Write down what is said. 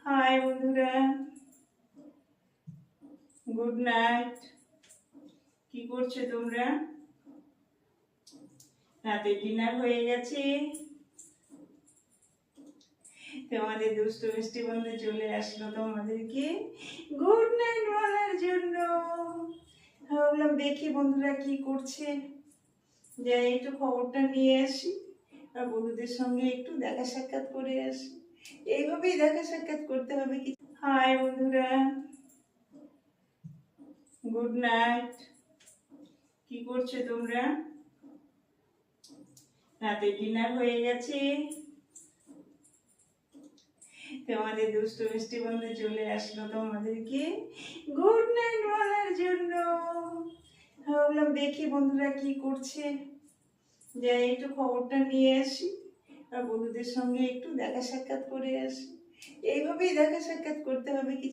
High বন্ধুরা, good night. কি করছো তোমরা? রাতে ডিনার হয়ে গেছে। তোমাদের দুষ্টু মিষ্টি বন্ধু চলে আসলো তোমাদেরকে গুড নাইট বলার জন্য। ভাবলাম দেখি বন্ধুরা কি করছে, যাই একটু খবরটা নিয়ে আসি আর বন্ধুদের সঙ্গে একটু দেখা সাক্ষাৎ করে আসি। এইভাবেই দেখা সাক্ষাৎ করতে হবে কি। হাই বন্ধুরা, গুড নাইট। কি করছো তোমরা? রাতে ডিনার হয়ে গেছে। তোমাদের দুষ্টু মিষ্টি বন্ধু চলে আসলো তোমাদেরকে গুড নাইট বলার জন্য। ভাবলাম দেখি বন্ধুরা কি করছে, যাই একটু খবরটা নিয়ে আসি আর বন্ধুদের সঙ্গে একটু দেখা সাক্ষাৎ করে আসি। এইভাবেই দেখা সাক্ষাৎ করতে হবে কি।